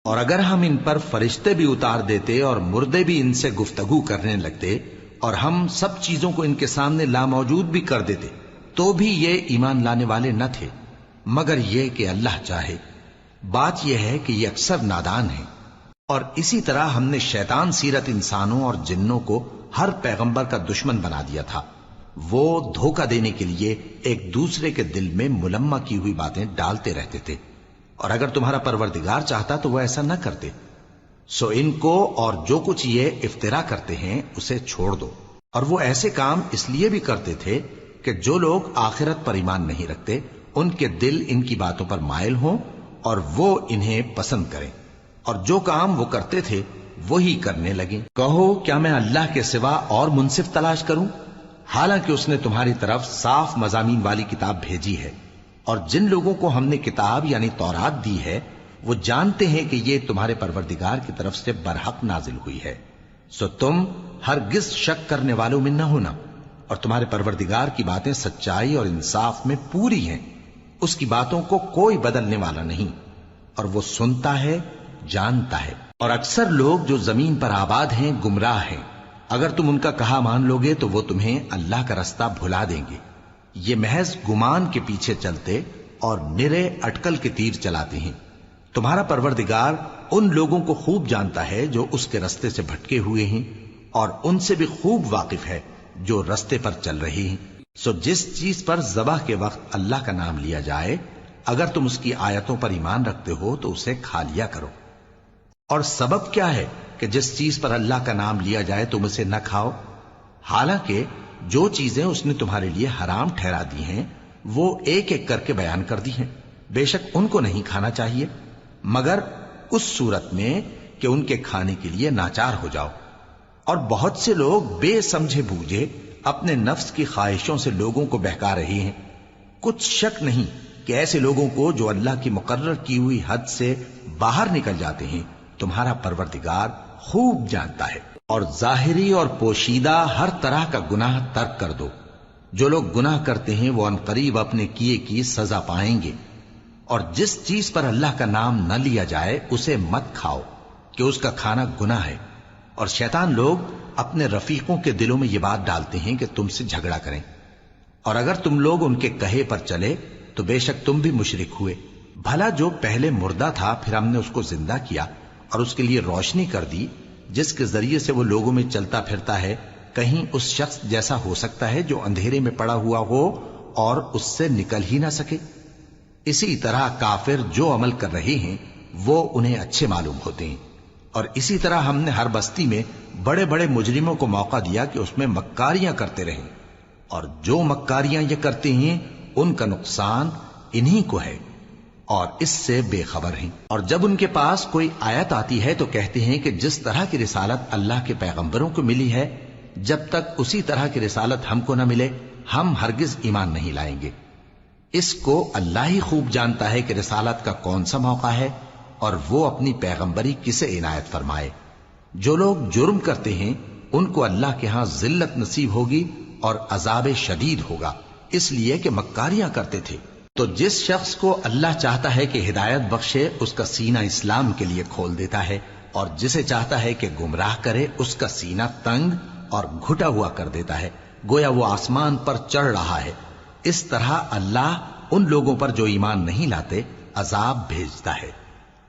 اور اگر ہم ان پر فرشتے بھی اتار دیتے اور مردے بھی ان سے گفتگو کرنے لگتے اور ہم سب چیزوں کو ان کے سامنے لاموجود بھی کر دیتے تو بھی یہ ایمان لانے والے نہ تھے، مگر یہ کہ اللہ چاہے۔ بات یہ ہے کہ یہ اکثر نادان ہیں۔ اور اسی طرح ہم نے شیطان سیرت انسانوں اور جنوں کو ہر پیغمبر کا دشمن بنا دیا تھا۔ وہ دھوکہ دینے کے لیے ایک دوسرے کے دل میں ملمہ کی ہوئی باتیں ڈالتے رہتے تھے، اور اگر تمہارا پروردگار چاہتا تو وہ ایسا نہ کرتے۔ سو ان کو اور جو کچھ یہ افطرا کرتے ہیں اسے چھوڑ دو۔ اور وہ ایسے کام اس لیے بھی کرتے تھے کہ جو لوگ آخرت پر ایمان نہیں رکھتے ان کے دل ان کی باتوں پر مائل ہوں اور وہ انہیں پسند کریں، اور جو کام وہ کرتے تھے وہی کرنے لگیں۔ کہو کیا میں اللہ کے سوا اور منصف تلاش کروں، حالانکہ اس نے تمہاری طرف صاف مضامین والی کتاب بھیجی ہے، اور جن لوگوں کو ہم نے کتاب یعنی تورات دی ہے وہ جانتے ہیں کہ یہ تمہارے پروردگار کی طرف سے برحق نازل ہوئی ہے۔ سو تم ہرگز شک کرنے والوں میں نہ ہونا، اور تمہارے پروردگار کی باتیں سچائی اور انصاف میں پوری ہیں، اس کی باتوں کو کوئی بدلنے والا نہیں، اور وہ سنتا ہے جانتا ہے۔ اور اکثر لوگ جو زمین پر آباد ہیں گمراہ ہیں، اگر تم ان کا کہا مان لوگے تو وہ تمہیں اللہ کا رستہ بھلا دیں گے۔ یہ محض گمان کے پیچھے چلتے اور نرے اٹکل کے تیر چلاتے ہیں۔ تمہارا پروردگار ان لوگوں کو خوب جانتا ہے جو اس کے رستے سے بھٹکے ہوئے ہیں، اور ان سے بھی خوب واقف ہے جو رستے پر چل رہے ہیں۔ سو جس چیز پر ذبح کے وقت اللہ کا نام لیا جائے، اگر تم اس کی آیتوں پر ایمان رکھتے ہو تو اسے کھا لیا کرو۔ اور سبب کیا ہے کہ جس چیز پر اللہ کا نام لیا جائے تم اسے نہ کھاؤ، حالانکہ جو چیزیں اس نے تمہارے لیے حرام ٹھہرا دی ہیں وہ ایک ایک کر کے بیان کر دی ہیں۔ بے شک ان کو نہیں کھانا چاہیے مگر اس صورت میں کہ ان کے کھانے کے لیے ناچار ہو جاؤ۔ اور بہت سے لوگ بے سمجھے بوجھے اپنے نفس کی خواہشوں سے لوگوں کو بہکا رہے ہیں۔ کچھ شک نہیں کہ ایسے لوگوں کو جو اللہ کی مقرر کی ہوئی حد سے باہر نکل جاتے ہیں تمہارا پروردگار خوب جانتا ہے۔ اور ظاہری اور پوشیدہ ہر طرح کا گناہ ترک کر دو۔ جو لوگ گناہ کرتے ہیں وہ عنقریب اپنے کیے کی سزا پائیں گے۔ اور جس چیز پر اللہ کا نام نہ لیا جائے اسے مت کھاؤ کہ اس کا کھانا گناہ ہے۔ اور شیطان لوگ اپنے رفیقوں کے دلوں میں یہ بات ڈالتے ہیں کہ تم سے جھگڑا کریں، اور اگر تم لوگ ان کے کہے پر چلے تو بے شک تم بھی مشرک ہوئے۔ بھلا جو پہلے مردہ تھا پھر ہم نے اس کو زندہ کیا اور اس کے لیے روشنی کر دی جس کے ذریعے سے وہ لوگوں میں چلتا پھرتا ہے، کہیں اس شخص جیسا ہو سکتا ہے جو اندھیرے میں پڑا ہوا ہو اور اس سے نکل ہی نہ سکے؟ اسی طرح کافر جو عمل کر رہے ہیں وہ انہیں اچھے معلوم ہوتے ہیں۔ اور اسی طرح ہم نے ہر بستی میں بڑے بڑے مجرموں کو موقع دیا کہ اس میں مکاریاں کرتے رہیں، اور جو مکاریاں یہ کرتے ہیں ان کا نقصان انہی کو ہے اور اس سے بے خبر ہیں۔ اور جب ان کے پاس کوئی آیت آتی ہے تو کہتے ہیں کہ جس طرح کی رسالت اللہ کے پیغمبروں کو ملی ہے جب تک اسی طرح کی رسالت ہم کو نہ ملے ہم ہرگز ایمان نہیں لائیں گے۔ اس کو اللہ ہی خوب جانتا ہے کہ رسالت کا کون سا موقع ہے اور وہ اپنی پیغمبری کسے عنایت فرمائے۔ جو لوگ جرم کرتے ہیں ان کو اللہ کے ہاں ذلت نصیب ہوگی اور عذاب شدید ہوگا، اس لیے کہ مکاریاں کرتے تھے۔ تو جس شخص کو اللہ چاہتا ہے کہ ہدایت بخشے اس کا سینہ اسلام کے لیے کھول دیتا ہے، اور جسے چاہتا ہے کہ گمراہ کرے اس کا سینہ تنگ اور گھٹا ہوا کر دیتا ہے، گویا وہ آسمان پر چڑھ رہا ہے۔ اس طرح اللہ ان لوگوں پر جو ایمان نہیں لاتے عذاب بھیجتا ہے۔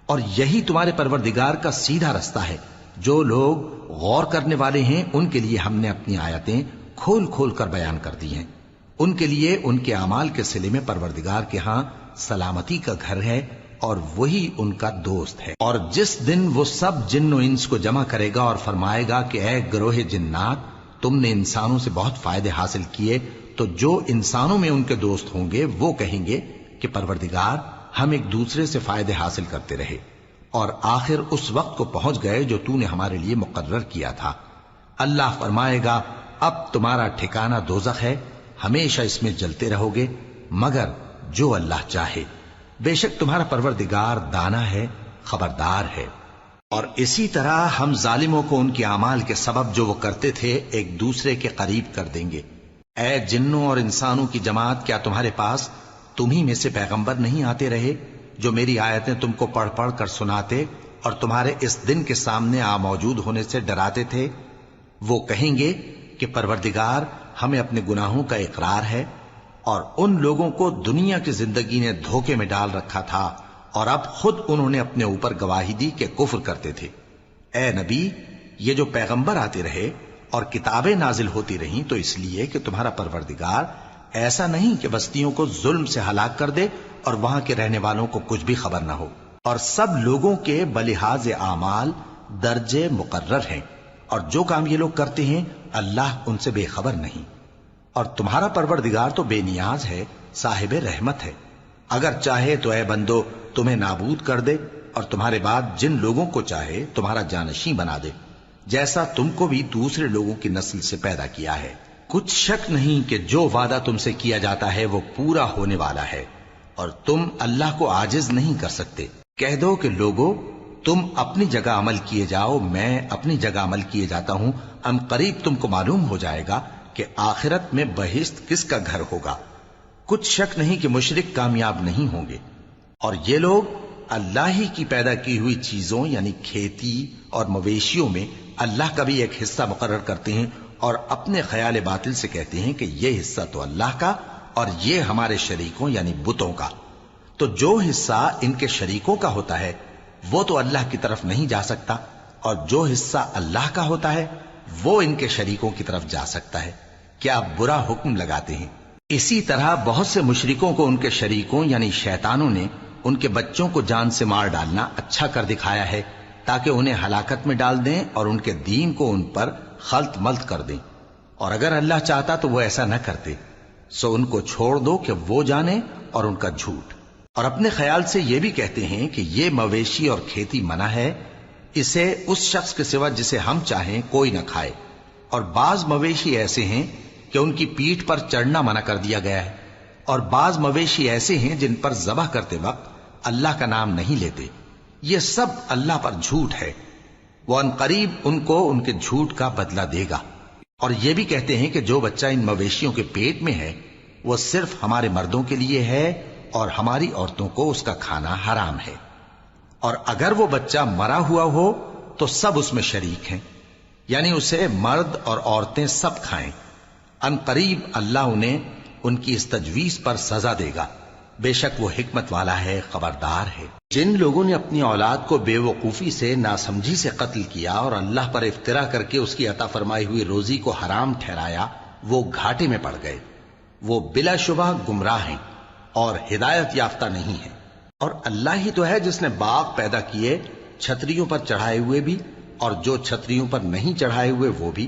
اور یہی تمہارے پروردگار کا سیدھا رستہ ہے۔ جو لوگ غور کرنے والے ہیں ان کے لیے ہم نے اپنی آیتیں کھول کھول کر بیان کر دی ہیں۔ ان کے لیے ان کے اعمال کے صلے میں پروردگار کے ہاں سلامتی کا گھر ہے اور وہی ان کا دوست ہے۔ اور جس دن وہ سب جن و انس کو جمع کرے گا اور فرمائے گا کہ اے گروہ جنات، تم نے انسانوں سے بہت فائدے حاصل کیے، تو جو انسانوں میں ان کے دوست ہوں گے وہ کہیں گے کہ پروردگار ہم ایک دوسرے سے فائدے حاصل کرتے رہے اور آخر اس وقت کو پہنچ گئے جو تو نے ہمارے لیے مقرر کیا تھا۔ اللہ فرمائے گا اب تمہارا ٹھکانہ دوزخ ہے، ہمیشہ اس میں جلتے رہو گے مگر جو اللہ چاہے، بے شک تمہارا پروردگار دانا ہے، خبردار ہے۔ اور اسی طرح ہم ظالموں کو ان کے اعمال کے سبب جو وہ کرتے تھے ایک دوسرے کے قریب کر دیں گے۔ اے جنوں اور انسانوں کی جماعت، کیا تمہارے پاس تمہیں میں سے پیغمبر نہیں آتے رہے جو میری آیتیں تم کو پڑھ پڑھ کر سناتے اور تمہارے اس دن کے سامنے موجود ہونے سے ڈراتے تھے؟ وہ کہیں گے کہ پروردگار ہمیں اپنے گناہوں کا اقرار ہے، اور ان لوگوں کو دنیا کی زندگی نے دھوکے میں ڈال رکھا تھا اور اب خود انہوں نے اپنے اوپر گواہی دی کہ کفر کرتے تھے۔ اے نبی، یہ جو پیغمبر آتے رہے اور کتابیں نازل ہوتی رہیں تو اس لیے کہ تمہارا پروردگار ایسا نہیں کہ بستیوں کو ظلم سے ہلاک کر دے اور وہاں کے رہنے والوں کو کچھ بھی خبر نہ ہو، اور سب لوگوں کے بلحاظ اعمال درجے مقرر ہیں، اور جو کام یہ لوگ کرتے ہیں اللہ ان سے بے خبر نہیں۔ اور تمہارا پروردگار تو بے نیاز ہے، صاحب رحمت ہے، اگر چاہے تو اے بندو تمہیں نابود کر دے اور تمہارے بعد جن لوگوں کو چاہے تمہارا جانشین بنا دے، جیسا تم کو بھی دوسرے لوگوں کی نسل سے پیدا کیا ہے۔ کچھ شک نہیں کہ جو وعدہ تم سے کیا جاتا ہے وہ پورا ہونے والا ہے، اور تم اللہ کو عاجز نہیں کر سکتے۔ کہہ دو کہ لوگو تم اپنی جگہ عمل کیے جاؤ، میں اپنی جگہ عمل کیے جاتا ہوں، ان قریب تم کو معلوم ہو جائے گا کہ آخرت میں بہشت کس کا گھر ہوگا۔ کچھ شک نہیں کہ مشرک کامیاب نہیں ہوں گے، اور یہ لوگ اللہ ہی کی پیدا کی ہوئی چیزوں یعنی کھیتی اور مویشیوں میں اللہ کا بھی ایک حصہ مقرر کرتے ہیں، اور اپنے خیال باطل سے کہتے ہیں کہ یہ حصہ تو اللہ کا اور یہ ہمارے شریکوں یعنی بتوں کا۔ تو جو حصہ ان کے شریکوں کا ہوتا ہے وہ تو اللہ کی طرف نہیں جا سکتا، اور جو حصہ اللہ کا ہوتا ہے وہ ان کے شریکوں کی طرف جا سکتا ہے۔ کیا برا حکم لگاتے ہیں؟ اسی طرح بہت سے مشرکوں کو ان کے شریکوں یعنی شیطانوں نے ان کے بچوں کو جان سے مار ڈالنا اچھا کر دکھایا ہے، تاکہ انہیں ہلاکت میں ڈال دیں اور ان کے دین کو ان پر خلط ملط کر دیں، اور اگر اللہ چاہتا تو وہ ایسا نہ کرتے۔ سو ان کو چھوڑ دو کہ وہ جانے اور ان کا جھوٹ۔ اور اپنے خیال سے یہ بھی کہتے ہیں کہ یہ مویشی اور کھیتی منع ہے، اسے اس شخص کے سوا جسے ہم چاہیں کوئی نہ کھائے، اور بعض مویشی ایسے ہیں کہ ان کی پیٹھ پر چڑھنا منع کر دیا گیا ہے، اور بعض مویشی ایسے ہیں جن پر ذبح کرتے وقت اللہ کا نام نہیں لیتے۔ یہ سب اللہ پر جھوٹ ہے، وہ ان قریب ان کو ان کے جھوٹ کا بدلہ دے گا۔ اور یہ بھی کہتے ہیں کہ جو بچہ ان مویشیوں کے پیٹ میں ہے وہ صرف ہمارے مردوں کے لیے ہے اور ہماری عورتوں کو اس کا کھانا حرام ہے، اور اگر وہ بچہ مرا ہوا ہو تو سب اس میں شریک ہیں، یعنی اسے مرد اور عورتیں سب کھائیں۔ ان قریب اللہ انہیں ان کی اس تجویز پر سزا دے گا، بے شک وہ حکمت والا ہے، خبردار ہے۔ جن لوگوں نے اپنی اولاد کو بے وقوفی سے ناسمجھی سے قتل کیا اور اللہ پر افترا کر کے اس کی عطا فرمائی ہوئی روزی کو حرام ٹھہرایا، وہ گھاٹے میں پڑ گئے، وہ بلا شبہ گمراہ ہیں اور ہدایت یافتہ نہیں ہیں۔ اور اللہ ہی تو ہے جس نے باغ پیدا کیے، چھتریوں پر چڑھائے ہوئے بھی اور جو چھتریوں پر نہیں چڑھائے ہوئے وہ بھی،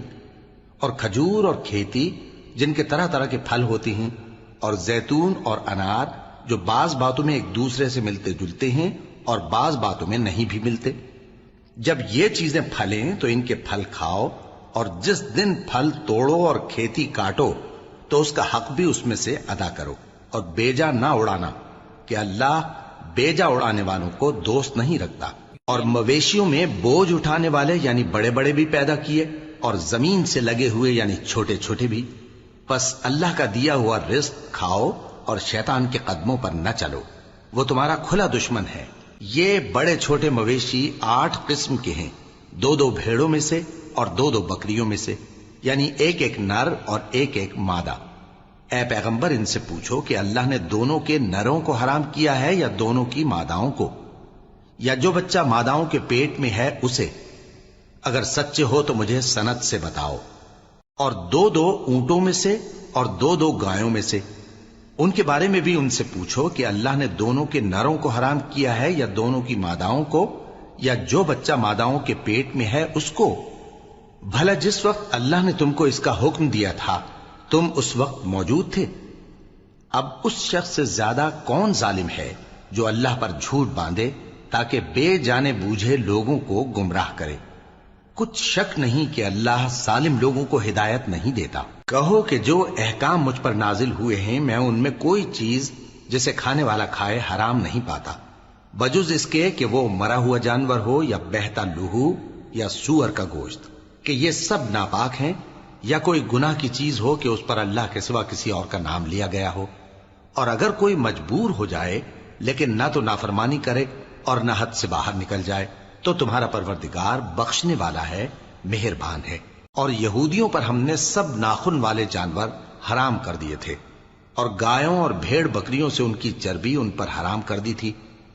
اور کھجور اور کھیتی جن کے طرح طرح کے پھل ہوتے ہیں، اور زیتون اور انار جو بعض باتوں میں ایک دوسرے سے ملتے جلتے ہیں اور بعض باتوں میں نہیں بھی ملتے۔ جب یہ چیزیں پھلیں تو ان کے پھل کھاؤ، اور جس دن پھل توڑو اور کھیتی کاٹو تو اس کا حق بھی اس میں سے ادا کرو، اور بیجا نہ اڑانا کہ اللہ بیجا اڑانے والوں کو دوست نہیں رکھتا۔ اور مویشیوں میں بوجھ اٹھانے والے یعنی بڑے بڑے بھی پیدا کیے، اور زمین سے لگے ہوئے یعنی چھوٹے چھوٹے بھی۔ پس اللہ کا دیا ہوا رزق کھاؤ اور شیطان کے قدموں پر نہ چلو، وہ تمہارا کھلا دشمن ہے۔ یہ بڑے چھوٹے مویشی 8 قسم کے ہیں، 2 بھیڑوں میں سے اور 2 بکریوں میں سے، یعنی ایک نر اور ایک مادہ۔ اے پیغمبر ان سے پوچھو کہ اللہ نے دونوں کے نروں کو حرام کیا ہے یا دونوں کی ماداؤں کو، یا جو بچہ ماداؤں کے پیٹ میں ہے اسے؟ اگر سچے ہو تو مجھے سند سے بتاؤ۔ اور 2 اونٹوں میں سے اور 2 گایوں میں سے، ان کے بارے میں بھی ان سے پوچھو کہ اللہ نے دونوں کے نروں کو حرام کیا ہے یا دونوں کی ماداؤں کو، یا جو بچہ ماداؤں کے پیٹ میں ہے اس کو؟ بھلا جس وقت اللہ نے تم کو اس کا حکم دیا تھا تم اس وقت موجود تھے؟ اب اس شخص سے زیادہ کون ظالم ہے جو اللہ پر جھوٹ باندھے تاکہ بے جانے بوجھے لوگوں کو گمراہ کرے۔ کچھ شک نہیں کہ اللہ ظالم لوگوں کو ہدایت نہیں دیتا۔ کہو کہ جو احکام مجھ پر نازل ہوئے ہیں میں ان میں کوئی چیز جسے کھانے والا کھائے حرام نہیں پاتا، بجز اس کے کہ وہ مرا ہوا جانور ہو یا بہتا لہو یا سور کا گوشت، کہ یہ سب ناپاک ہیں، یا کوئی گناہ کی چیز ہو کہ اس پر اللہ کے سوا کسی اور کا نام لیا گیا ہو۔ اور اگر کوئی مجبور ہو جائے لیکن نہ تو نافرمانی کرے اور نہ حد سے باہر نکل جائے، تو تمہارا پروردگار بخشنے والا ہے، مہربان ہے۔ اور یہودیوں پر ہم نے سب ناخن والے جانور حرام کر دیے تھے، اور گایوں اور بھیڑ بکریوں سے ان کی چربی ان پر حرام کر دی تھی،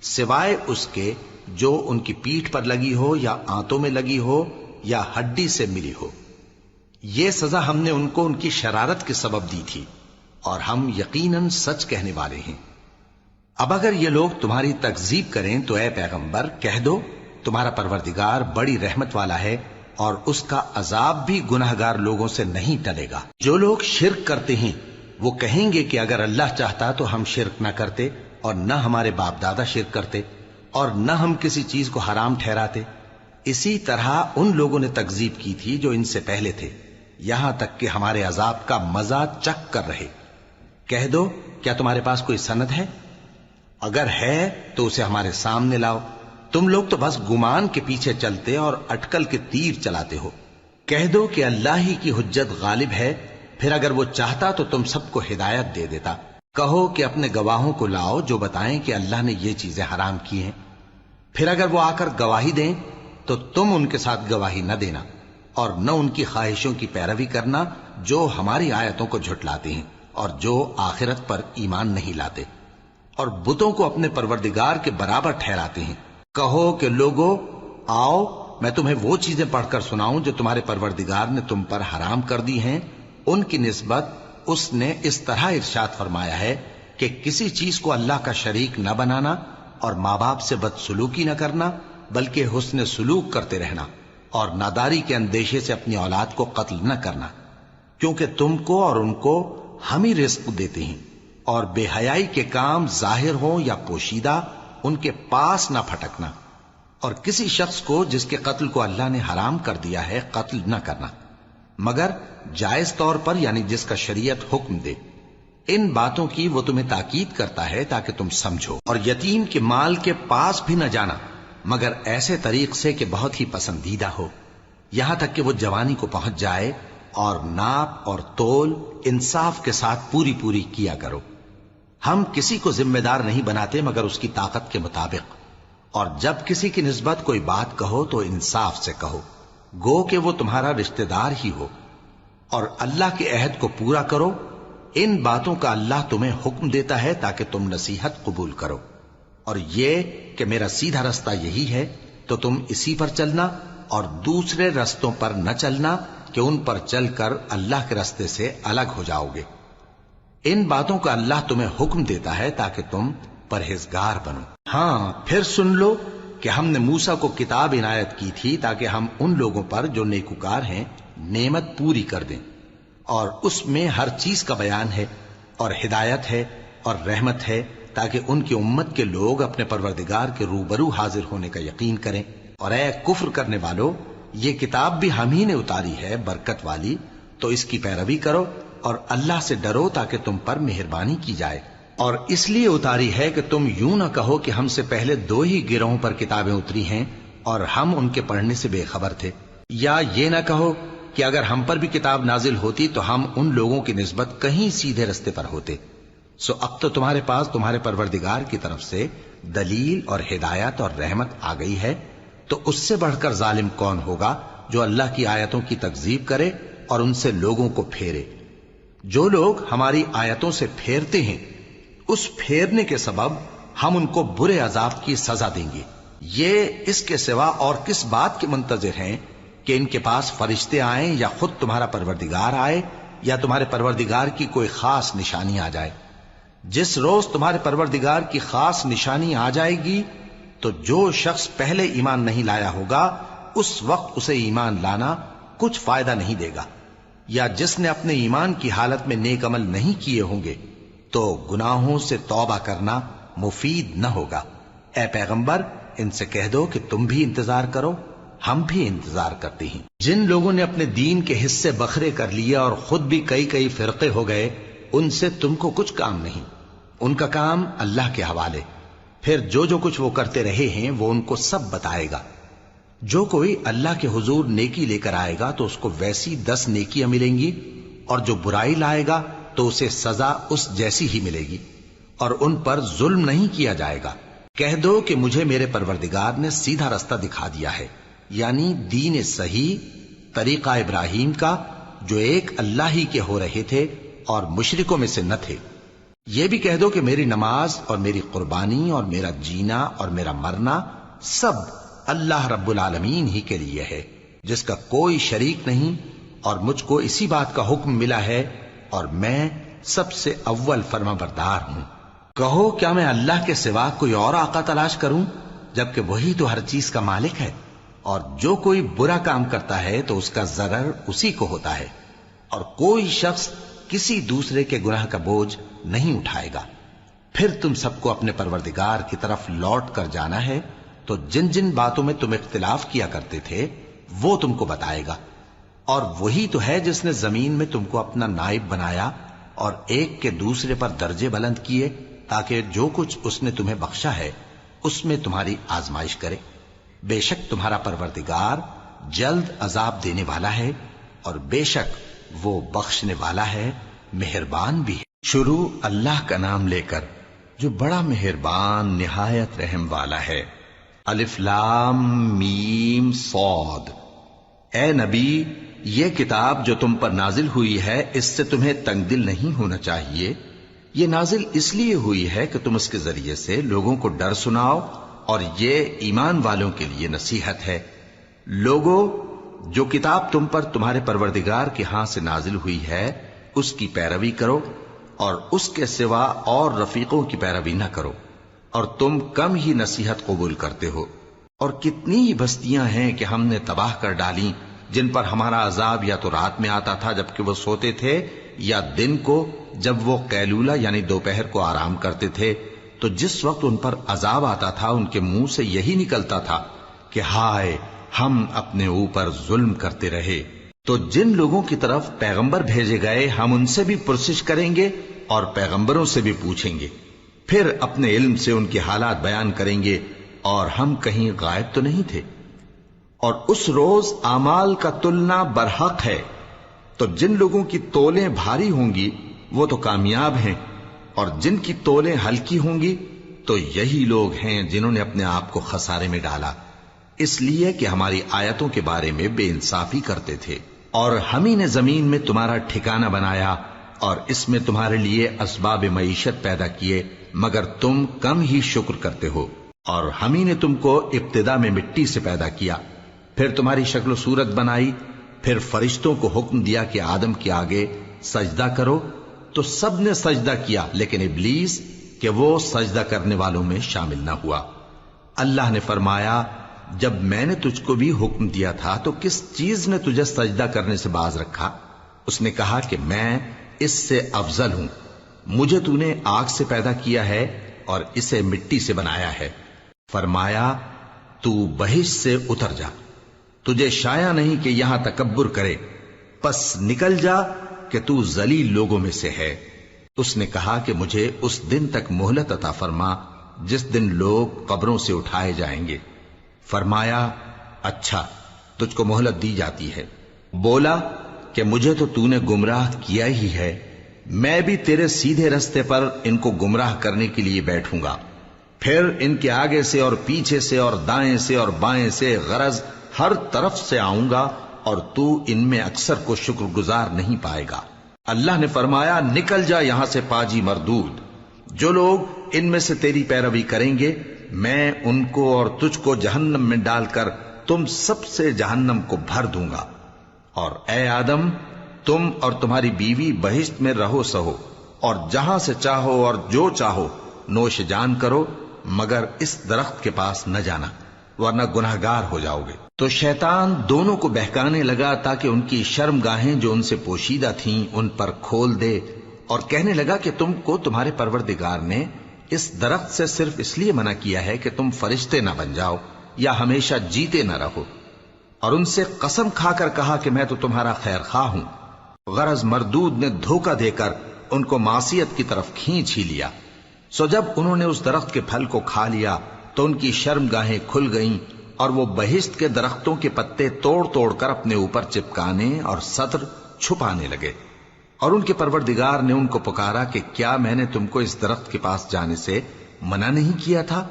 سوائے اس کے جو ان کی پیٹھ پر لگی ہو یا آنتوں میں لگی ہو یا ہڈی سے ملی ہو۔ یہ سزا ہم نے ان کو ان کی شرارت کے سبب دی تھی، اور ہم یقیناً سچ کہنے والے ہیں۔ اب اگر یہ لوگ تمہاری تکذیب کریں تو اے پیغمبر کہہ دو، تمہارا پروردگار بڑی رحمت والا ہے، اور اس کا عذاب بھی گناہگار لوگوں سے نہیں ٹلے گا۔ جو لوگ شرک کرتے ہیں وہ کہیں گے کہ اگر اللہ چاہتا تو ہم شرک نہ کرتے، اور نہ ہمارے باپ دادا شرک کرتے، اور نہ ہم کسی چیز کو حرام ٹھہراتے۔ اسی طرح ان لوگوں نے تکذیب کی تھی جو ان سے پہلے تھے، یہاں تک کہ ہمارے عذاب کا مزہ چکھ کر رہے۔ کہہ دو، کیا تمہارے پاس کوئی سند ہے؟ اگر ہے تو اسے ہمارے سامنے لاؤ۔ تم لوگ تو بس گمان کے پیچھے چلتے اور اٹکل کے تیر چلاتے ہو۔ کہہ دو کہ اللہ ہی کی حجت غالب ہے، پھر اگر وہ چاہتا تو تم سب کو ہدایت دے دیتا۔ کہو کہ اپنے گواہوں کو لاؤ جو بتائیں کہ اللہ نے یہ چیزیں حرام کی ہیں، پھر اگر وہ آ کر گواہی دیں تو تم ان کے ساتھ گواہی نہ دینا، اور نہ ان کی خواہشوں کی پیروی کرنا جو ہماری آیتوں کو جھٹلاتے ہیں اور جو آخرت پر ایمان نہیں لاتے، اور بتوں کو اپنے پروردگار کے برابر ٹھہراتے ہیں۔ کہو کہ لوگو آؤ، میں تمہیں وہ چیزیں پڑھ کر سناؤں جو تمہارے پروردگار نے تم پر حرام کر دی ہیں۔ ان کی نسبت اس نے اس طرح ارشاد فرمایا ہے کہ کسی چیز کو اللہ کا شریک نہ بنانا، اور ماں باپ سے بدسلوکی نہ کرنا، بلکہ حسن سلوک کرتے رہنا، اور ناداری کے اندیشے سے اپنی اولاد کو قتل نہ کرنا، کیونکہ تم کو اور ان کو ہم ہی رزق دیتے ہیں۔ اور بے حیائی کے کام ظاہر ہوں یا پوشیدہ ان کے پاس نہ پھٹکنا، اور کسی شخص کو جس کے قتل کو اللہ نے حرام کر دیا ہے قتل نہ کرنا، مگر جائز طور پر، یعنی جس کا شریعت حکم دے۔ ان باتوں کی وہ تمہیں تاکید کرتا ہے تاکہ تم سمجھو۔ اور یتیم کے مال کے پاس بھی نہ جانا مگر ایسے طریق سے کہ بہت ہی پسندیدہ ہو، یہاں تک کہ وہ جوانی کو پہنچ جائے، اور ناپ اور تول انصاف کے ساتھ پوری پوری کیا کرو۔ ہم کسی کو ذمہ دار نہیں بناتے مگر اس کی طاقت کے مطابق، اور جب کسی کی نسبت کوئی بات کہو تو انصاف سے کہو، گو کہ وہ تمہارا رشتہ دار ہی ہو، اور اللہ کے عہد کو پورا کرو۔ ان باتوں کا اللہ تمہیں حکم دیتا ہے تاکہ تم نصیحت قبول کرو، اور یہ کہ میرا سیدھا رستہ یہی ہے تو تم اسی پر چلنا، اور دوسرے رستوں پر نہ چلنا کہ ان پر چل کر اللہ کے رستے سے الگ ہو جاؤ گے۔ ان باتوں کا اللہ تمہیں حکم دیتا ہے تاکہ تم پرہیزگار بنو۔ ہاں، پھر سن لو کہ ہم نے موسیٰ کو کتاب عنایت کی تھی تاکہ ہم ان لوگوں پر جو نیکوکار ہیں نعمت پوری کر دیں، اور اس میں ہر چیز کا بیان ہے، اور ہدایت ہے اور رحمت ہے، تاکہ ان کی امت کے لوگ اپنے پروردگار کے روبرو حاضر ہونے کا یقین کریں۔ اور اے کفر کرنے والو، یہ کتاب بھی ہم ہی نے اتاری ہے برکت والی، تو اس کی پیروی کرو اور اللہ سے ڈرو تاکہ تم پر مہربانی کی جائے۔ اور اس لیے اتاری ہے کہ تم یوں نہ کہو کہ ہم سے پہلے 2 ہی گروہوں پر کتابیں اتری ہیں اور ہم ان کے پڑھنے سے بے خبر تھے، یا یہ نہ کہو کہ اگر ہم پر بھی کتاب نازل ہوتی تو ہم ان لوگوں کی نسبت کہیں سیدھے رستے پر ہوتے۔ سو اب تو تمہارے پاس تمہارے پروردگار کی طرف سے دلیل اور ہدایت اور رحمت آ گئی ہے، تو اس سے بڑھ کر ظالم کون ہوگا جو اللہ کی آیتوں کی تکذیب کرے اور ان سے لوگوں کو پھیرے۔ جو لوگ ہماری آیتوں سے پھیرتے ہیں اس پھیرنے کے سبب ہم ان کو برے عذاب کی سزا دیں گے۔ یہ اس کے سوا اور کس بات کے منتظر ہیں کہ ان کے پاس فرشتے آئیں یا خود تمہارا پروردگار آئے یا تمہارے پروردگار کی کوئی خاص نشانی آ جائے۔ جس روز تمہارے پروردگار کی خاص نشانی آ جائے گی تو جو شخص پہلے ایمان نہیں لایا ہوگا اس وقت اسے ایمان لانا کچھ فائدہ نہیں دے گا، یا جس نے اپنے ایمان کی حالت میں نیک عمل نہیں کیے ہوں گے تو گناہوں سے توبہ کرنا مفید نہ ہوگا۔ اے پیغمبر، ان سے کہہ دو کہ تم بھی انتظار کرو، ہم بھی انتظار کرتے ہیں۔ جن لوگوں نے اپنے دین کے حصے بکھرے کر لیے اور خود بھی کئی فرقے ہو گئے، ان سے تم کو کچھ کام نہیں، ان کا کام اللہ کے حوالے۔ پھر جو کچھ وہ کرتے رہے ہیں وہ ان کو سب بتائے گا۔ جو کوئی اللہ کے حضور نیکی لے کر آئے گا تو اس کو ویسی 10 نیکیاں ملیں گی، اور جو برائی لائے گا تو اسے سزا اس جیسی ہی ملے گی، اور ان پر ظلم نہیں کیا جائے گا۔ کہہ دو کہ مجھے میرے پروردگار نے سیدھا رستہ دکھا دیا ہے، یعنی دین صحیح، طریقہ ابراہیم کا، جو ایک اللہ ہی کے ہو رہے تھے اور مشرکوں میں سے نہ تھے۔ یہ بھی کہہ دو کہ میری نماز اور میری قربانی اور میرا جینا اور میرا مرنا سب اللہ رب العالمین ہی کے لیے ہے، جس کا کوئی شریک نہیں، اور مجھ کو اسی بات کا حکم ملا ہے اور میں سب سے اول فرما بردار ہوں۔ کہو کیا میں اللہ کے سوا کوئی اور آقا تلاش کروں، جبکہ وہی تو ہر چیز کا مالک ہے، اور جو کوئی برا کام کرتا ہے تو اس کا ضرر اسی کو ہوتا ہے، اور کوئی شخص کسی دوسرے کے گناہ کا بوجھ نہیں اٹھائے گا۔ پھر تم سب کو اپنے پروردگار کی طرف لوٹ کر جانا ہے، تو جن جن باتوں میں تم اختلاف کیا کرتے تھے وہ تم کو بتائے گا، اور وہی تو ہے جس نے زمین میں تم کو اپنا نائب بنایا اور ایک کے دوسرے پر درجے بلند کیے، تاکہ جو کچھ اس نے تمہیں بخشا ہے اس میں تمہاری آزمائش کرے۔ بے شک تمہارا پروردگار جلد عذاب دینے والا ہے، اور بے شک وہ بخشنے والا ہے، مہربان بھی ہے۔ شروع اللہ کا نام لے کر جو بڑا مہربان نہایت رحم والا ہے۔ الف لام میم صاد۔ اے نبی، یہ کتاب جو تم پر نازل ہوئی ہے اس سے تمہیں تنگ دل نہیں ہونا چاہیے۔ یہ نازل اس لیے ہوئی ہے کہ تم اس کے ذریعے سے لوگوں کو ڈر سناؤ، اور یہ ایمان والوں کے لیے نصیحت ہے۔ لوگوں، جو کتاب تم پر تمہارے پروردگار کے ہاں سے نازل ہوئی ہے اس کی پیروی کرو، اور اس کے سوا اور رفیقوں کی پیروی نہ کرو، اور تم کم ہی نصیحت قبول کرتے ہو۔ اور کتنی ہی بستیاں ہیں کہ ہم نے تباہ کر ڈالیں، جن پر ہمارا عذاب یا تو رات میں آتا تھا جبکہ وہ سوتے تھے، یا دن کو جب وہ قیلولہ یعنی دوپہر کو آرام کرتے تھے، تو جس وقت ان پر عذاب آتا تھا ان کے منہ سے یہی نکلتا تھا کہ ہائے، ہم اپنے اوپر ظلم کرتے رہے۔ تو جن لوگوں کی طرف پیغمبر بھیجے گئے ہم ان سے بھی پرسش کریں گے اور پیغمبروں سے بھی پوچھیں گے، پھر اپنے علم سے ان کے حالات بیان کریں گے، اور ہم کہیں غائب تو نہیں تھے۔ اور اس روز اعمال کا تلنا برحق ہے، تو جن لوگوں کی تولیں بھاری ہوں گی وہ تو کامیاب ہیں، اور جن کی تولیں ہلکی ہوں گی تو یہی لوگ ہیں جنہوں نے اپنے آپ کو خسارے میں ڈالا، اس لیے کہ ہماری آیتوں کے بارے میں بے انصافی کرتے تھے۔ اور ہم ہی نے زمین میں تمہارا ٹھکانہ بنایا اور اس میں تمہارے لیے اسباب معیشت پیدا کیے، مگر تم کم ہی شکر کرتے ہو۔ اور ہم ہی نے تم کو ابتدا میں مٹی سے پیدا کیا، پھر تمہاری شکل و صورت بنائی، پھر فرشتوں کو حکم دیا کہ آدم کے آگے سجدہ کرو، تو سب نے سجدہ کیا لیکن ابلیس کہ وہ سجدہ کرنے والوں میں شامل نہ ہوا۔ اللہ نے فرمایا، جب میں نے تجھ کو بھی حکم دیا تھا تو کس چیز نے تجھے سجدہ کرنے سے باز رکھا؟ اس نے کہا کہ میں اس سے افضل ہوں، مجھے تو نے آگ سے پیدا کیا ہے اور اسے مٹی سے بنایا ہے۔ فرمایا، تو بہشت سے اتر جا، تجھے شایع نہیں کہ یہاں تکبر کرے، پس نکل جا کہ تو ذلیل لوگوں میں سے ہے۔ اس نے کہا کہ مجھے اس دن تک مہلت عطا فرما جس دن لوگ قبروں سے اٹھائے جائیں گے۔ فرمایا، اچھا، تجھ کو مہلت دی جاتی ہے۔ بولا کہ مجھے تو نے گمراہ کیا ہی ہے، میں بھی تیرے سیدھے رستے پر ان کو گمراہ کرنے کے لیے بیٹھوں گا، پھر ان کے آگے سے اور پیچھے سے اور دائیں سے اور بائیں سے غرض ہر طرف سے آؤں گا، اور تو ان میں اکثر کو شکر گزار نہیں پائے گا۔ اللہ نے فرمایا، نکل جا یہاں سے پاجی مردود، جو لوگ ان میں سے تیری پیروی کریں گے میں ان کو اور تجھ کو جہنم میں ڈال کر تم سب سے جہنم کو بھر دوں گا۔ اور اے آدم، تم اور تمہاری بیوی بہشت میں رہو سہو، اور جہاں سے چاہو اور جو چاہو نوش جان کرو، مگر اس درخت کے پاس نہ جانا ورنہ گناہگار ہو جاؤ گے۔ تو شیطان دونوں کو بہکانے لگا تاکہ ان کی شرم گاہیں جو ان سے پوشیدہ تھیں ان پر کھول دے، اور کہنے لگا کہ تم کو تمہارے پروردگار نے اس درخت سے صرف اس لیے منع کیا ہے کہ تم فرشتے نہ بن جاؤ یا ہمیشہ جیتے نہ رہو۔ اور ان سے قسم کھا کر کہا کہ میں تو تمہارا خیر خواہ ہوں۔ غرض مردود نے دھوکہ دے کر ان کو معصیت کی طرف کھینچ ہی لیا۔ سو جب انہوں نے اس درخت کے پھل کو کھا لیا تو ان کی شرم گاہیں کھل گئیں، اور وہ بہشت کے درختوں کے پتے توڑ توڑ کر اپنے اوپر چپکانے اور سطر چھپانے لگے۔ اور ان کے پروردگار نے ان کو پکارا کہ کیا میں نے تم کو اس درخت کے پاس جانے سے منع نہیں کیا تھا؟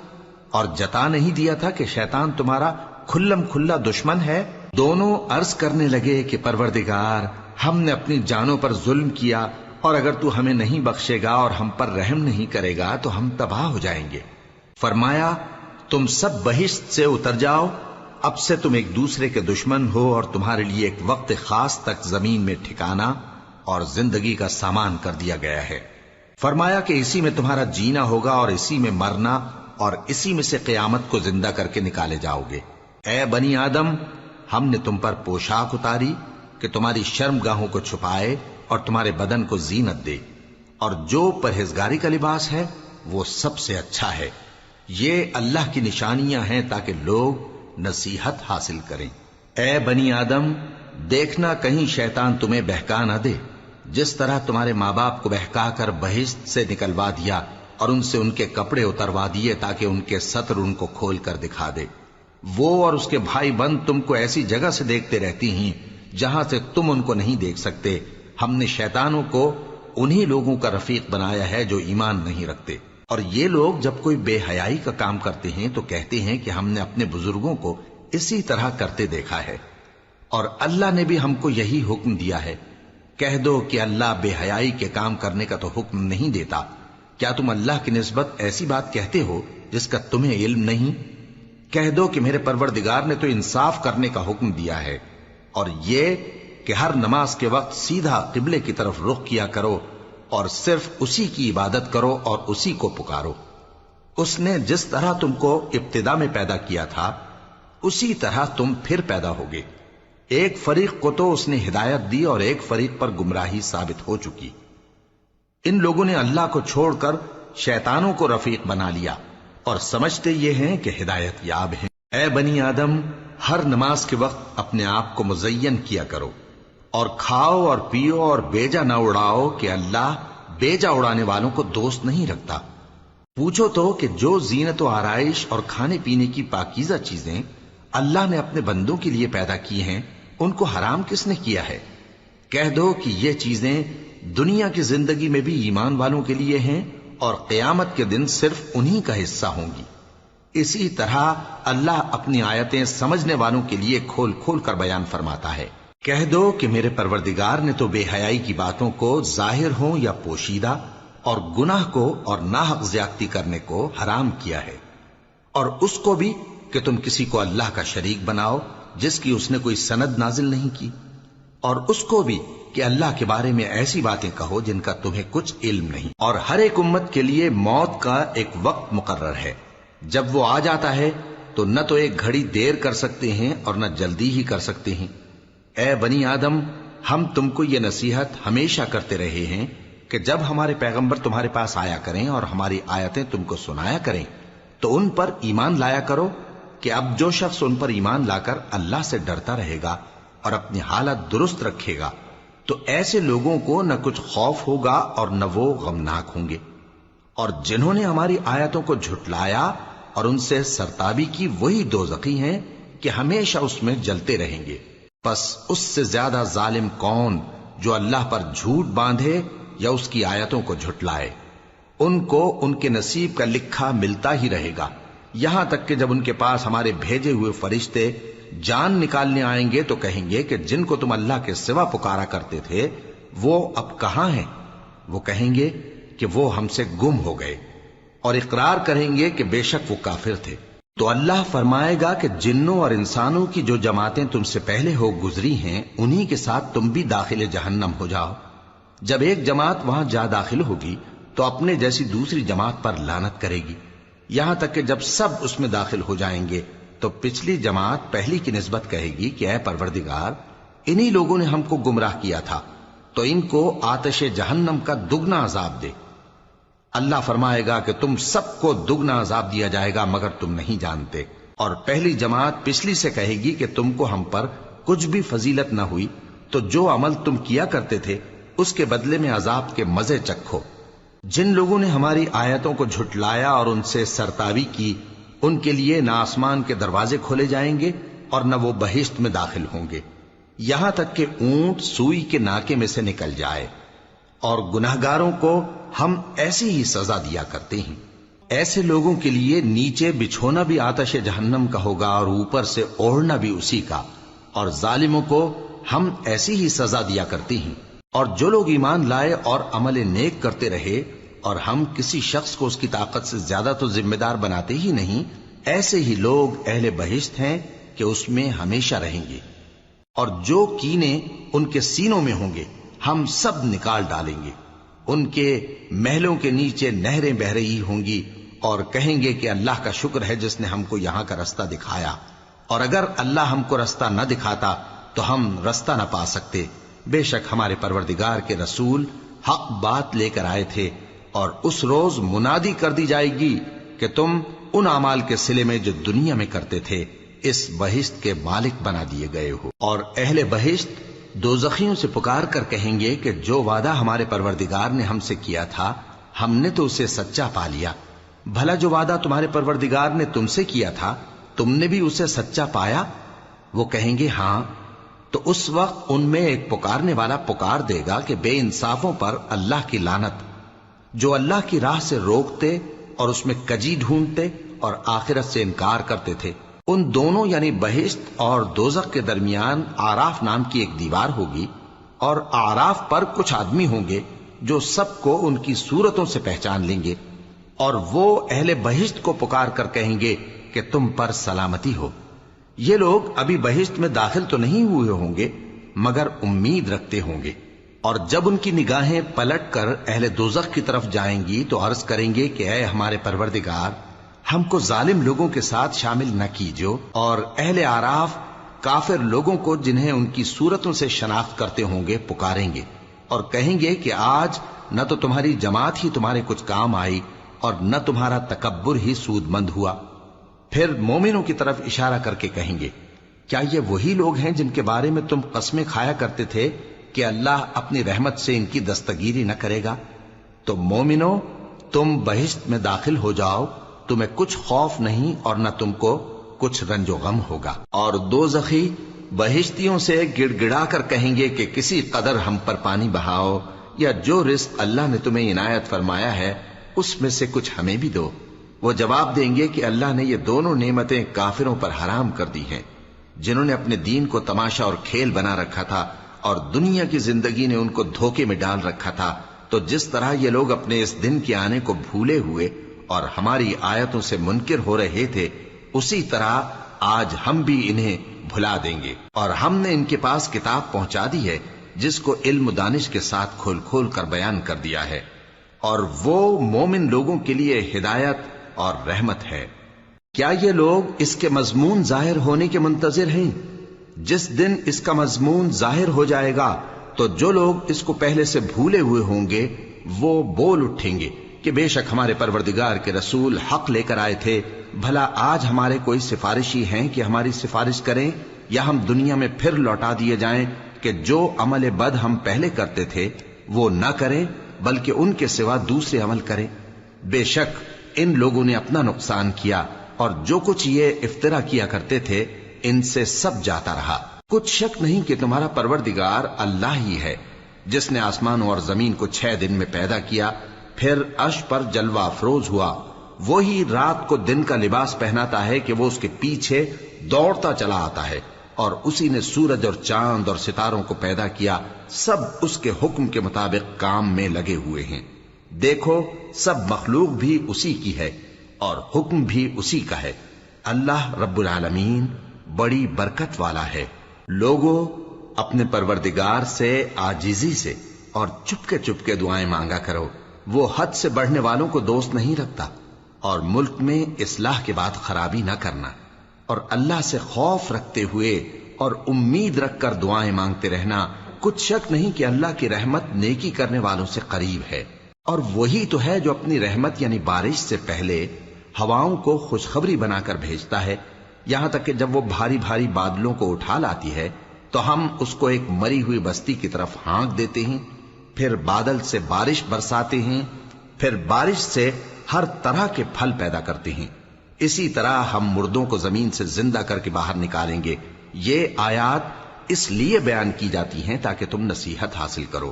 اور جتا نہیں دیا تھا کہ شیطان تمہارا کھلم کھلا دشمن ہے؟ دونوں عرض کرنے لگے کہ پروردگار، ہم نے اپنی جانوں پر ظلم کیا، اور اگر تو ہمیں نہیں بخشے گا اور ہم پر رحم نہیں کرے گا تو ہم تباہ ہو جائیں گے۔ فرمایا تم سب بہشت سے اتر جاؤ، اب سے تم ایک دوسرے کے دشمن ہو، اور تمہارے لیے ایک وقت خاص تک زمین میں ٹھکانا اور زندگی کا سامان کر دیا گیا ہے۔ فرمایا کہ اسی میں تمہارا جینا ہوگا اور اسی میں مرنا، اور اسی میں سے قیامت کو زندہ کر کے نکالے جاؤ گے۔ اے بنی آدم، ہم نے تم پر پوشاک اتاری کہ تمہاری شرم گاہوں کو چھپائے اور تمہارے بدن کو زینت دے، اور جو پرہیزگاری کا لباس ہے وہ سب سے اچھا ہے۔ یہ اللہ کی نشانیاں ہیں تاکہ لوگ نصیحت حاصل کریں۔ اے بنی آدم، دیکھنا کہیں شیطان تمہیں بہکا نہ دے، جس طرح تمہارے ماں باپ کو بہکا کر بہشت سے نکلوا دیا اور ان سے ان کے کپڑے اتروا دیے تاکہ ان کے ستر ان کو کھول کر دکھا دے۔ وہ اور اس کے بھائی بند تم کو ایسی جگہ سے دیکھتے رہتی ہیں جہاں سے تم ان کو نہیں دیکھ سکتے۔ ہم نے شیطانوں کو انہی لوگوں کا رفیق بنایا ہے جو ایمان نہیں رکھتے، اور یہ لوگ جب کوئی بے حیائی کا کام کرتے ہیں تو کہتے ہیں کہ ہم نے اپنے بزرگوں کو اسی طرح کرتے دیکھا ہے، اور اللہ نے بھی ہم کو یہی حکم دیا ہے۔ کہہ دو کہ اللہ بے حیائی کے کام کرنے کا تو حکم نہیں دیتا۔ کیا تم اللہ کی نسبت ایسی بات کہتے ہو جس کا تمہیں علم نہیں؟ کہہ دو کہ میرے پروردگار نے تو انصاف کرنے کا حکم دیا ہے، اور یہ کہ ہر نماز کے وقت سیدھا قبلے کی طرف رخ کیا کرو اور صرف اسی کی عبادت کرو اور اسی کو پکارو۔ اس نے جس طرح تم کو ابتدا میں پیدا کیا تھا اسی طرح تم پھر پیدا ہوگے۔ ایک فریق کو تو اس نے ہدایت دی اور ایک فریق پر گمراہی ثابت ہو چکی۔ ان لوگوں نے اللہ کو چھوڑ کر شیطانوں کو رفیق بنا لیا اور سمجھتے یہ ہیں کہ ہدایت یاب ہیں۔ اے بنی آدم، ہر نماز کے وقت اپنے آپ کو مزین کیا کرو، اور کھاؤ اور پیو اور بیجا نہ اڑاؤ کہ اللہ بیجا اڑانے والوں کو دوست نہیں رکھتا۔ پوچھو تو کہ جو زینت و آرائش اور کھانے پینے کی پاکیزہ چیزیں اللہ نے اپنے بندوں کے لیے پیدا کی ہیں ان کو حرام کس نے کیا ہے؟ کہہ دو کہ یہ چیزیں دنیا کی زندگی میں بھی ایمان والوں کے لیے ہیں اور قیامت کے دن صرف انہی کا حصہ ہوں گی۔ اسی طرح اللہ اپنی آیتیں سمجھنے والوں کے لیے کھول کھول کر بیان فرماتا ہے۔ کہہ دو کہ میرے پروردگار نے تو بے حیائی کی باتوں کو ظاہر ہوں یا پوشیدہ، اور گناہ کو اور ناحق زیادتی کرنے کو حرام کیا ہے، اور اس کو بھی کہ تم کسی کو اللہ کا شریک بناؤ جس کی اس نے کوئی سند نازل نہیں کی، اور اس کو بھی کہ اللہ کے بارے میں ایسی باتیں کہو جن کا تمہیں کچھ علم نہیں۔ اور ہر ایک امت کے لیے موت کا ایک وقت مقرر ہے، جب وہ آ جاتا ہے تو نہ تو ایک گھڑی دیر کر سکتے ہیں اور نہ جلدی ہی کر سکتے ہیں۔ اے بنی آدم، ہم تم کو یہ نصیحت ہمیشہ کرتے رہے ہیں کہ جب ہمارے پیغمبر تمہارے پاس آیا کریں اور ہماری آیتیں تم کو سنایا کریں تو ان پر ایمان لایا کرو، کہ اب جو شخص ان پر ایمان لا کر اللہ سے ڈرتا رہے گا اور اپنی حالت درست رکھے گا تو ایسے لوگوں کو نہ کچھ خوف ہوگا اور نہ وہ غمناک ہوں گے، اور جنہوں نے ہماری آیتوں کو جھٹلایا اور ان سے سرتابی کی وہی دوزخی ہیں کہ ہمیشہ اس میں جلتے رہیں گے۔ پس اس سے زیادہ ظالم کون جو اللہ پر جھوٹ باندھے یا اس کی آیتوں کو جھٹلائے؟ ان کو ان کے نصیب کا لکھا ملتا ہی رہے گا، یہاں تک کہ جب ان کے پاس ہمارے بھیجے ہوئے فرشتے جان نکالنے آئیں گے تو کہیں گے کہ جن کو تم اللہ کے سوا پکارا کرتے تھے وہ اب کہاں ہیں؟ وہ کہیں گے کہ وہ ہم سے گم ہو گئے، اور اقرار کریں گے کہ بے شک وہ کافر تھے۔ تو اللہ فرمائے گا کہ جنوں اور انسانوں کی جو جماعتیں تم سے پہلے ہو گزری ہیں انہی کے ساتھ تم بھی داخل جہنم ہو جاؤ۔ جب ایک جماعت وہاں جا داخل ہوگی تو اپنے جیسی دوسری جماعت پر لعنت کرے گی، یہاں تک کہ جب سب اس میں داخل ہو جائیں گے تو پچھلی جماعت پہلی کی نسبت کہے گی کہ اے پروردگار، انہی لوگوں نے ہم کو گمراہ کیا تھا، تو ان کو آتش جہنم کا دگنا عذاب دے۔ اللہ فرمائے گا کہ تم سب کو دگنا عذاب دیا جائے گا مگر تم نہیں جانتے۔ اور پہلی جماعت پچھلی سے کہے گی کہ تم کو ہم پر کچھ بھی فضیلت نہ ہوئی، تو جو عمل تم کیا کرتے تھے اس کے بدلے میں عذاب کے مزے چکھو۔ جن لوگوں نے ہماری آیتوں کو جھٹلایا اور ان سے سرتاوی کی ان کے لیے نہ آسمان کے دروازے کھولے جائیں گے اور نہ وہ بہشت میں داخل ہوں گے، یہاں تک کہ اونٹ سوئی کے ناکے میں سے نکل جائے، اور گناہگاروں کو ہم ایسی ہی سزا دیا کرتے ہیں۔ ایسے لوگوں کے لیے نیچے بچھونا بھی آتش جہنم کا ہوگا اور اوپر سے اوڑھنا بھی اسی کا، اور ظالموں کو ہم ایسی ہی سزا دیا کرتی ہیں۔ اور جو لوگ ایمان لائے اور عمل نیک کرتے رہے اور ہم کسی شخص کو اس کی طاقت سے زیادہ تو ذمہ دار بناتے ہی نہیں، ایسے ہی لوگ اہل بہشت ہیں کہ اس میں ہمیشہ رہیں گے۔ اور جو کینے ان کے سینوں میں ہوں گے ہم سب نکال ڈالیں گے، ان کے محلوں کے نیچے نہریں بہہ رہی ہوں گی، اور کہیں گے کہ اللہ کا شکر ہے جس نے ہم کو یہاں کا رستہ دکھایا، اور اگر اللہ ہم کو رستہ نہ دکھاتا تو ہم رستہ نہ پا سکتے۔ بے شک ہمارے پروردگار کے رسول حق بات لے کر آئے تھے، اور اس روز منادی کر دی جائے گی کہ تم ان اعمال کے صلے میں جو دنیا میں کرتے تھے اس بہشت کے مالک بنا دیے گئے ہو۔ اور اہل بہشت دوزخیوں سے پکار کر کہیں گے کہ جو وعدہ ہمارے پروردگار نے ہم سے کیا تھا ہم نے تو اسے سچا پا لیا، بھلا جو وعدہ تمہارے پروردگار نے تم سے کیا تھا تم نے بھی اسے سچا پایا؟ وہ کہیں گے ہاں۔ تو اس وقت ان میں ایک پکارنے والا پکار دے گا کہ بے انصافوں پر اللہ کی لعنت، جو اللہ کی راہ سے روکتے اور اس میں کجی ڈھونڈتے اور آخرت سے انکار کرتے تھے۔ ان دونوں یعنی بہشت اور دوزخ کے درمیان آراف نام کی ایک دیوار ہوگی، اور آراف پر کچھ آدمی ہوں گے جو سب کو ان کی صورتوں سے پہچان لیں گے، اور وہ اہل بہشت کو پکار کر کہیں گے کہ تم پر سلامتی ہو۔ یہ لوگ ابھی بہشت میں داخل تو نہیں ہوئے ہوں گے مگر امید رکھتے ہوں گے، اور جب ان کی نگاہیں پلٹ کر اہل دوزخ کی طرف جائیں گی تو عرض کریں گے کہ اے ہمارے پروردگار، ہم کو ظالم لوگوں کے ساتھ شامل نہ کیجو۔ اور اہل آراف کافر لوگوں کو جنہیں ان کی صورتوں سے شناخت کرتے ہوں گے پکاریں گے اور کہیں گے کہ آج نہ تو تمہاری جماعت ہی تمہارے کچھ کام آئی اور نہ تمہارا تکبر ہی سود مند ہوا۔ پھر مومنوں کی طرف اشارہ کر کے کہیں گے کیا یہ وہی لوگ ہیں جن کے بارے میں تم قسمیں کھایا کرتے تھے کہ اللہ اپنی رحمت سے ان کی دستگیری نہ کرے گا؟ تو مومنوں، تم بہشت میں داخل ہو جاؤ، تمہیں کچھ خوف نہیں اور نہ تم کو کچھ رنج و غم ہوگا۔ اور دوزخی بہشتیوں سے گڑ گڑا کر کہیں گے کہ کسی قدر ہم پر پانی بہاؤ، یا جو رزق اللہ نے تمہیں عنایت فرمایا ہے اس میں سے کچھ ہمیں بھی دو۔ وہ جواب دیں گے کہ اللہ نے یہ دونوں نعمتیں کافروں پر حرام کر دی ہیں، جنہوں نے اپنے دین کو تماشا اور کھیل بنا رکھا تھا اور دنیا کی زندگی نے ان کو دھوکے میں ڈال رکھا تھا۔ تو جس طرح یہ لوگ اپنے اس دن کے آنے کو بھولے ہوئے اور ہماری آیتوں سے منکر ہو رہے تھے، اسی طرح آج ہم بھی انہیں بھلا دیں گے۔ اور ہم نے ان کے پاس کتاب پہنچا دی ہے جس کو علم و دانش کے ساتھ کھول کھول کر بیان کر دیا ہے، اور وہ مومن لوگوں کے لیے ہدایت اور رحمت ہے۔ کیا یہ لوگ اس کے مضمون ظاہر ہونے کے منتظر ہیں؟ جس دن اس کا مضمون ظاہر ہو جائے گا تو جو لوگ اس کو پہلے سے بھولے ہوئے ہوں گے وہ بول اٹھیں گے کہ بے شک ہمارے پروردگار کے رسول حق لے کر آئے تھے، بھلا آج ہمارے کوئی سفارشی ہیں کہ ہماری سفارش کریں، یا ہم دنیا میں پھر لوٹا دیے جائیں کہ جو عمل بد ہم پہلے کرتے تھے وہ نہ کریں بلکہ ان کے سوا دوسرے عمل کریں۔ بے شک ان لوگوں نے اپنا نقصان کیا، اور جو کچھ یہ افترا کیا کرتے تھے ان سے سب جاتا رہا۔ کچھ شک نہیں کہ تمہارا پروردگار اللہ ہی ہے جس نے آسمانوں اور زمین کو 6 دن میں پیدا کیا، پھر عرش پر جلوہ افروز ہوا۔ وہی رات کو دن کا لباس پہناتا ہے کہ وہ اس کے پیچھے دوڑتا چلا آتا ہے، اور اسی نے سورج اور چاند اور ستاروں کو پیدا کیا، سب اس کے حکم کے مطابق کام میں لگے ہوئے ہیں۔ دیکھو سب مخلوق بھی اسی کی ہے اور حکم بھی اسی کا ہے۔ اللہ رب العالمین بڑی برکت والا ہے۔ لوگوں، اپنے پروردگار سے عاجزی سے اور چپکے دعائیں مانگا کرو، وہ حد سے بڑھنے والوں کو دوست نہیں رکھتا، اور ملک میں اصلاح کے بعد خرابی نہ کرنا، اور اللہ سے خوف رکھتے ہوئے اور امید رکھ کر دعائیں مانگتے رہنا۔ کچھ شک نہیں کہ اللہ کی رحمت نیکی کرنے والوں سے قریب ہے، اور وہی تو ہے جو اپنی رحمت یعنی بارش سے پہلے ہواؤں کو خوشخبری بنا کر بھیجتا ہے، یہاں تک کہ جب وہ بھاری بھاری بادلوں کو اٹھا لاتی ہے تو ہم اس کو ایک مری ہوئی بستی کی طرف ہانک دیتے ہیں، پھر بادل سے بارش برساتے ہیں، پھر بارش سے ہر طرح کے پھل پیدا کرتے ہیں۔ اسی طرح ہم مردوں کو زمین سے زندہ کر کے باہر نکالیں گے۔ یہ آیات اس لیے بیان کی جاتی ہیں تاکہ تم نصیحت حاصل کرو۔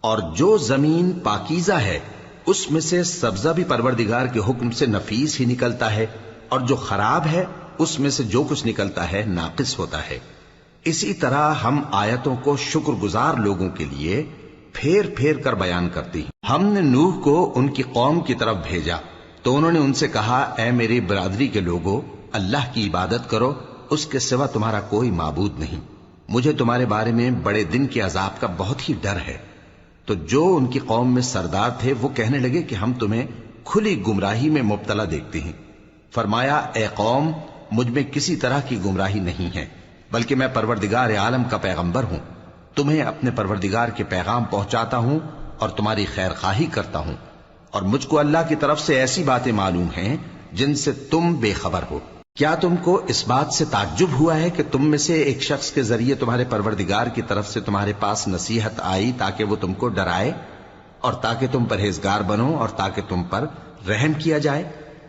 اور جو زمین پاکیزہ ہے اس میں سے سبزہ بھی پروردگار کے حکم سے نفیس ہی نکلتا ہے، اور جو خراب ہے اس میں سے جو کچھ نکلتا ہے ناقص ہوتا ہے۔ اسی طرح ہم آیتوں کو شکر گزار لوگوں کے لیے پھیر پھیر کر بیان کرتے ہیں۔ ہم نے نوح کو ان کی قوم کی طرف بھیجا تو انہوں نے ان سے کہا، اے میری برادری کے لوگوں، اللہ کی عبادت کرو، اس کے سوا تمہارا کوئی معبود نہیں۔ مجھے تمہارے بارے میں بڑے دن کے عذاب کا بہت ہی ڈر ہے۔ تو جو ان کی قوم میں سردار تھے وہ کہنے لگے کہ ہم تمہیں کھلی گمراہی میں مبتلا دیکھتے ہیں۔ فرمایا، اے قوم، مجھ میں کسی طرح کی گمراہی نہیں ہے، بلکہ میں پروردگار عالم کا پیغمبر ہوں، تمہیں اپنے پروردگار کے پیغام پہنچاتا ہوں اور تمہاری خیر خواہی کرتا ہوں، اور مجھ کو اللہ کی طرف سے ایسی باتیں معلوم ہیں جن سے تم بے خبر ہو۔ کیا تم کو اس بات سے تعجب ہوا ہے کہ تم میں سے ایک شخص کے ذریعے تمہارے پروردگار کی طرف سے تمہارے پاس نصیحت آئی تاکہ وہ تم کو ڈرائے اور تاکہ تم پرہیزگار بنو اور تاکہ تم پر رحم کیا جائے؟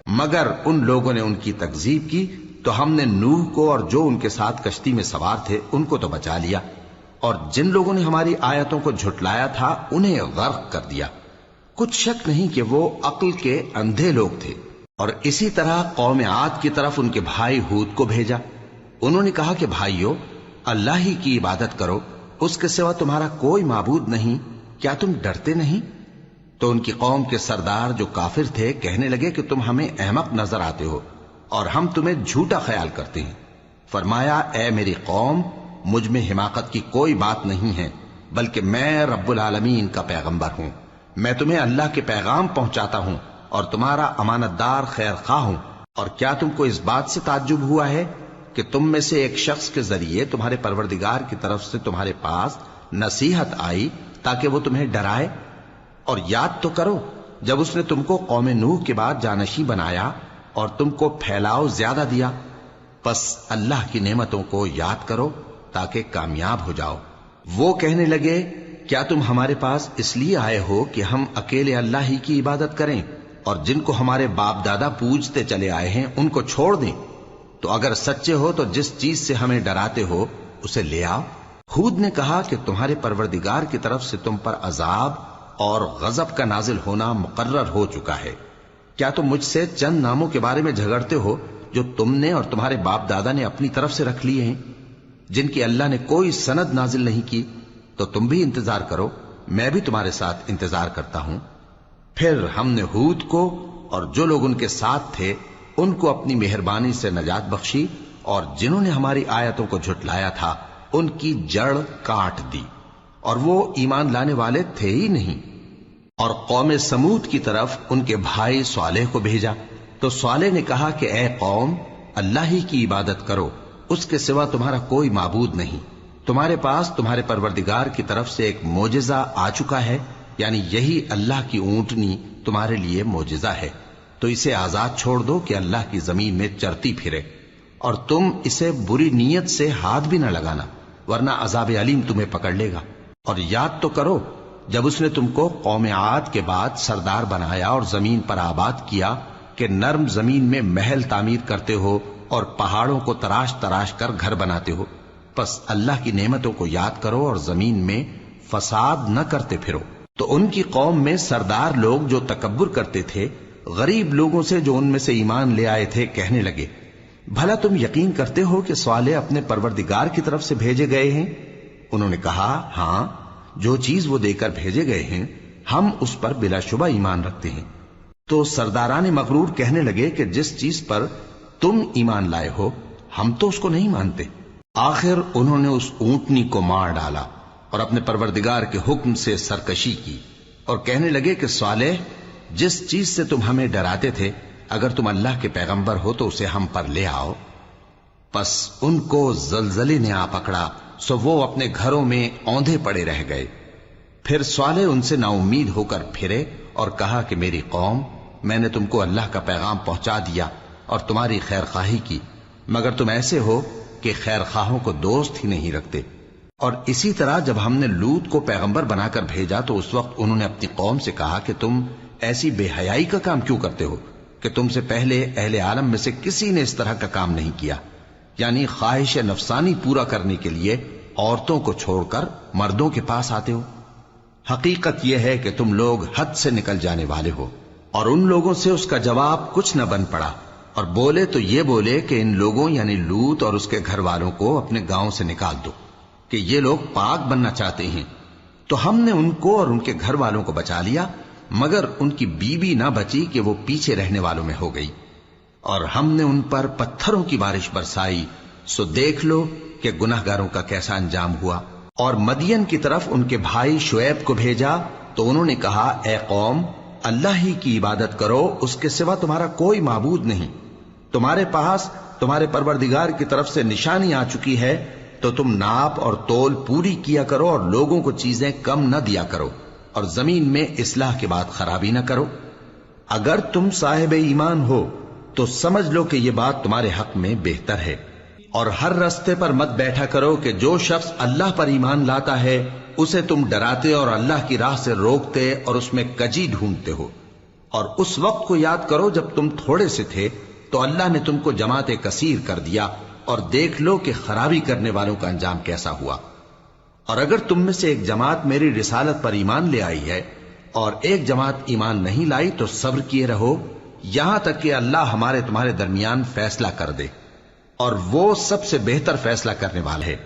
مگر ان لوگوں نے ان کی تکذیب کی تو ہم نے نوح کو اور جو ان کے ساتھ کشتی میں سوار تھے ان کو تو بچا لیا، اور جن لوگوں نے ہماری آیتوں کو جھٹلایا تھا انہیں غرق کر دیا۔ کچھ شک نہیں کہ وہ عقل کے اندھے لوگ تھے۔ اور اسی طرح قوم عاد کی طرف ان کے بھائی ہود کو بھیجا۔ انہوں نے کہا کہ بھائیو، اللہ ہی کی عبادت کرو، اس کے سوا تمہارا کوئی معبود نہیں، کیا تم ڈرتے نہیں؟ تو ان کی قوم کے سردار جو کافر تھے کہنے لگے کہ تم ہمیں احمق نظر آتے ہو اور ہم تمہیں جھوٹا خیال کرتے ہیں۔ فرمایا، اے میری قوم، مجھ میں حماقت کی کوئی بات نہیں ہے، بلکہ میں رب العالمین کا پیغمبر ہوں۔ میں تمہیں اللہ کے پیغام پہنچاتا ہوں اور تمہارا امانت دار خیر خواہ ہوں۔ اور کیا تم کو اس بات سے تعجب ہوا ہے کہ تم میں سے ایک شخص کے ذریعے تمہارے پروردگار کی طرف سے تمہارے پاس نصیحت آئی تاکہ وہ تمہیں ڈرائے؟ اور یاد تو کرو جب اس نے تم کو قوم نوح کے بعد جانشین بنایا اور تم کو پھیلاؤ زیادہ دیا، پس اللہ کی نعمتوں کو یاد کرو تاکہ کامیاب ہو جاؤ۔ وہ کہنے لگے، کیا تم ہمارے پاس اس لیے آئے ہو کہ ہم اکیلے اللہ ہی کی عبادت کریں اور جن کو ہمارے باپ دادا پوجتے چلے آئے ہیں ان کو چھوڑ دیں؟ تو اگر سچے ہو تو جس چیز سے ہمیں ڈراتے ہو اسے لے آؤ۔ ہود نے کہا کہ تمہارے پروردگار کی طرف سے تم پر عذاب اور غضب کا نازل ہونا مقرر ہو چکا ہے۔ کیا تم مجھ سے چند ناموں کے بارے میں جھگڑتے ہو جو تم نے اور تمہارے باپ دادا نے اپنی طرف سے رکھ لیے ہیں، جن کی اللہ نے کوئی سند نازل نہیں کی؟ تو تم بھی انتظار کرو، میں بھی تمہارے ساتھ انتظار کرتا ہوں۔ پھر ہم نے ہود کو اور جو لوگ ان کے ساتھ تھے ان کو اپنی مہربانی سے نجات بخشی، اور جنہوں نے ہماری آیتوں کو جھٹلایا تھا ان کی جڑ کاٹ دی، اور وہ ایمان لانے والے تھے ہی نہیں۔ اور قوم سمود کی طرف ان کے بھائی صالح کو بھیجا تو صالح نے کہا کہ اے قوم، اللہ ہی کی عبادت کرو، اس کے سوا تمہارا کوئی معبود نہیں۔ تمہارے پاس تمہارے پروردگار کی طرف سے ایک معجزہ آ چکا ہے، یعنی یہی اللہ کی اونٹنی تمہارے لیے معجزہ ہے، تو اسے آزاد چھوڑ دو کہ اللہ کی زمین میں چرتی پھرے، اور تم اسے بری نیت سے ہاتھ بھی نہ لگانا، ورنہ عذاب علیم تمہیں پکڑ لے گا۔ اور یاد تو کرو جب اس نے تم کو قوم عاد کے بعد سردار بنایا اور زمین پر آباد کیا کہ نرم زمین میں محل تعمیر کرتے ہو اور پہاڑوں کو تراش تراش کر گھر بناتے ہو، پس اللہ کی نعمتوں کو یاد کرو اور زمین میں فساد نہ کرتے پھرو۔ تو ان کی قوم میں سردار لوگ جو تکبر کرتے تھے غریب لوگوں سے جو ان میں سے ایمان لے آئے تھے کہنے لگے، بھلا تم یقین کرتے ہو کہ صالح اپنے پروردگار کی طرف سے بھیجے گئے ہیں؟ انہوں نے کہا، ہاں، جو چیز وہ دے کر بھیجے گئے ہیں ہم اس پر بلا شبہ ایمان رکھتے ہیں۔ تو سرداران مغرور کہنے لگے کہ جس چیز پر تم ایمان لائے ہو ہم تو اس کو نہیں مانتے۔ آخر انہوں نے اس اونٹنی کو مار ڈالا اور اپنے پروردگار کے حکم سے سرکشی کی، اور کہنے لگے کہ صالح، جس چیز سے تم ہمیں ڈراتے تھے اگر تم اللہ کے پیغمبر ہو تو اسے ہم پر لے آؤ۔ پس ان کو زلزلے نے آ پکڑا، سو وہ اپنے گھروں میں اوندھے پڑے رہ گئے۔ پھر صالح ان سے نا امید ہو کر پھرے اور کہا کہ میری قوم، میں نے تم کو اللہ کا پیغام پہنچا دیا اور تمہاری خیر خواہی کی، مگر تم ایسے ہو کہ خیر خواہوں کو دوست ہی نہیں رکھتے۔ اور اسی طرح جب ہم نے لوط کو پیغمبر بنا کر بھیجا تو اس وقت انہوں نے اپنی قوم سے کہا کہ تم ایسی بے حیائی کا کام کیوں کرتے ہو کہ تم سے پہلے اہل عالم میں سے کسی نے اس طرح کا کام نہیں کیا، یعنی خواہش نفسانی پورا کرنے کے لیے عورتوں کو چھوڑ کر مردوں کے پاس آتے ہو۔ حقیقت یہ ہے کہ تم لوگ حد سے نکل جانے والے ہو۔ اور ان لوگوں سے اس کا جواب کچھ نہ بن پڑا، اور بولے تو یہ بولے کہ ان لوگوں یعنی لوط اور اس کے گھر والوں کو اپنے گاؤں سے نکال دو کہ یہ لوگ پاک بننا چاہتے ہیں۔ تو ہم نے ان کو اور ان کے گھر والوں کو بچا لیا، مگر ان کی بیوی نہ بچی کہ وہ پیچھے رہنے والوں میں ہو گئی۔ اور ہم نے ان پر پتھروں کی بارش برسائی، سو دیکھ لو کہ گناہگاروں کا کیسا انجام ہوا۔ اور مدین کی طرف ان کے بھائی شعیب کو بھیجا تو انہوں نے کہا، اے قوم، اللہ ہی کی عبادت کرو، اس کے سوا تمہارا کوئی معبود نہیں۔ تمہارے پاس تمہارے پروردگار کی طرف سے نشانی آ چکی ہے، تو تم ناپ اور تول پوری کیا کرو اور لوگوں کو چیزیں کم نہ دیا کرو، اور زمین میں اصلاح کے بعد خرابی نہ کرو۔ اگر تم صاحب ایمان ہو تو سمجھ لو کہ یہ بات تمہارے حق میں بہتر ہے۔ اور ہر رستے پر مت بیٹھا کرو کہ جو شخص اللہ پر ایمان لاتا ہے اسے تم ڈراتے اور اللہ کی راہ سے روکتے اور اس میں کجی ڈھونڈتے ہو۔ اور اس وقت کو یاد کرو جب تم تھوڑے سے تھے تو اللہ نے تم کو جماعت کثیر کر دیا، اور دیکھ لو کہ خرابی کرنے والوں کا انجام کیسا ہوا۔ اور اگر تم میں سے ایک جماعت میری رسالت پر ایمان لے آئی ہے اور ایک جماعت ایمان نہیں لائی تو صبر کیے رہو یہاں تک کہ اللہ ہمارے تمہارے درمیان فیصلہ کر دے، اور وہ سب سے بہتر فیصلہ کرنے والا ہے۔